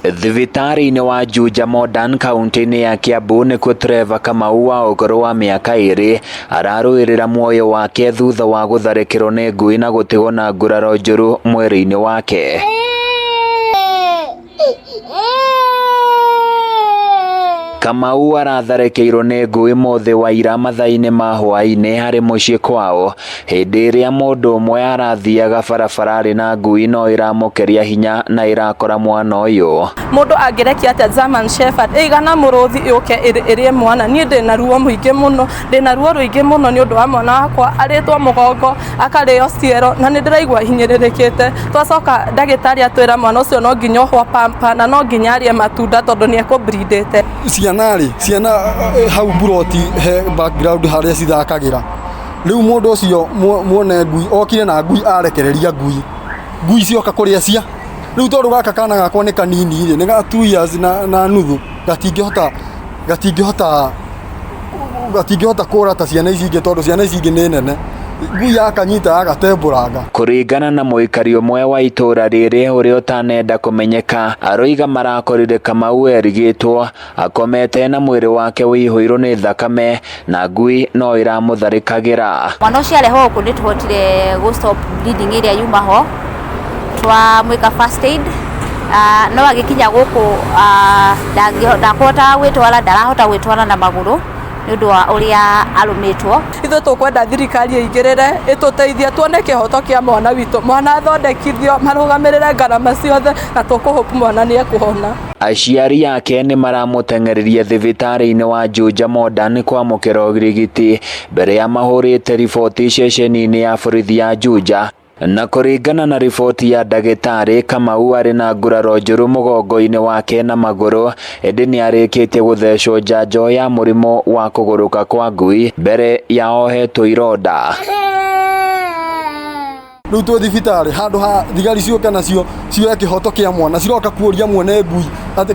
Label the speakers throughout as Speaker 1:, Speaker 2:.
Speaker 1: Thibitari-inĩ wa Juja Modern kaunti-inĩ ya Kiambu nĩkuo Trevor Kamau wa ũkũrũ wa mĩaka 2 ararũĩrĩra muoyo wake thutha wa gũtharĩkĩrwo nĩ ngui na gũtigwo na nguraro njũru mwĩrĩ-inĩ wake. Kamau aratharĩkĩirwo nĩ ngui mũthĩ wa ira mathaa-inĩ ma hwaĩ-inĩ harĩ mũciĩ kwao hĩndĩ ĩrĩa mũndũ ũmwe arathiaga barabara arĩ na ngui no ĩramũkĩria hinya na ĩrakora mwana ũyũ.
Speaker 2: Mũndũ angĩrekia atĩa German Shepherd ĩigana mũrũthi yũke ĩrĩe mwana. Niĩ ndĩna ruo mũingĩ mũno, ndĩna ruo rũingĩ mũno nĩ ũndũ wa mwana wakwa arĩtwo mũgongo akarĩo ciero na nĩ ndĩraigua hinyĩrĩrĩkĩte. Twacoka ndagĩtarĩ atwĩra mwana ũcio no nginya ohwo pamper na no nginya arĩe matunda tondũ nĩ ekũbreedĩte.
Speaker 3: Ciana hau buroti he background harĩa cithakagira riu mundu ucio muone ngui okire na ngui arekereria ngui cioka kuria cia riu tondu gaka kana gakwa ni kanini ri ni ga 2 years na nuthu gatingihota kura ta ciana ici ingi tondu ciana ici ingi ni nene ngui yakanyita agatembũranga.
Speaker 1: Kũringana na mũikari ũmwe wa itũra rĩrĩ ũrĩa ũtanenda kũmenyeka aroiga marakorire Kamau erigĩtwo akomete na mwĩrĩ wake wĩihũirwo nĩ thakame na ngui no ĩramũtharĩkagĩra.
Speaker 4: Mwana ũcio arehwo gũkũ nĩ tũhotire gũ-stop bleeding ĩrĩa yuma ho twamwĩka first aid no agĩkinya gũkũ ndarahota gwĩtwara na magũrũ nĩ ũndũ wa ũrĩa arũmĩtwo.
Speaker 2: Ithuĩ tũkwenda thirikari ĩingĩrĩre ĩtũteithie tuone kĩhoto kĩa mwana witũ, mwana athondekithio, marũgamĩrĩre ngarama ciothe na tũkũhope mwana nĩ ekũhona.
Speaker 1: Aciari ake nĩ maramũteng'eririe thibitari-inĩ wa Juja Modern kwamũkĩra ũrigiti mbere ya mahũrĩte riboti ceceni-inĩ ya borithi ya Juja. Na kũringana na riboti ya ndagĩtarĩ, Kamau arĩ na nguraro njũru mũgongo-inĩ wake na magũrũ ĩndĩ nĩ arĩkĩtie gũthecwo njanjo ya mũrimũ wa kũgũrũka kwa ngui mbere ya ohetwo ironda.
Speaker 3: Rĩu twĩ thibitarĩ handũ ha thigari ciũke nacio cioe kĩhoto kĩa mwana ciroka kuoria mwene ngui atĩ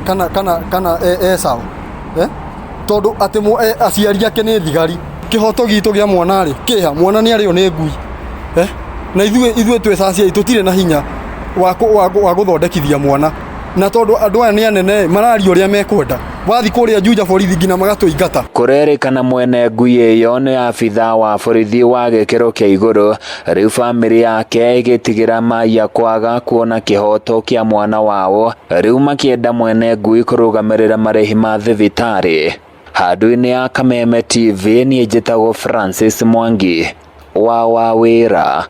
Speaker 3: kana sawa tondũ atĩ aciari ake nĩ thigari. Kĩhoto gitũ gĩa mwana rĩ kĩha mwana nĩ arĩo nĩ ngui na ithuĩ twĩ sacia tũtirĩ na hinya wa gũthondekithia mwana na tondu andu aya nĩ anene mararia ũrĩa mekwenda wathi kũrĩa Juja borithi ngina magatũingata.
Speaker 1: Kũrerĩkana mwene ngui ĩyo nĩ abitha wa borithi wa gĩkĩro kĩa igũrũ. Rĩu bamĩrĩ yake ĩgĩtigĩra maiya kwaga kuona kĩhoto kĩa mwana wao, rĩu makĩenda mwene ngui kũrũgamĩrĩra marĩhi ma thibitarĩ. Handũ-inĩ ya Kameme TV niĩ njĩtagwo Francis Mwangi wa Wawĩra.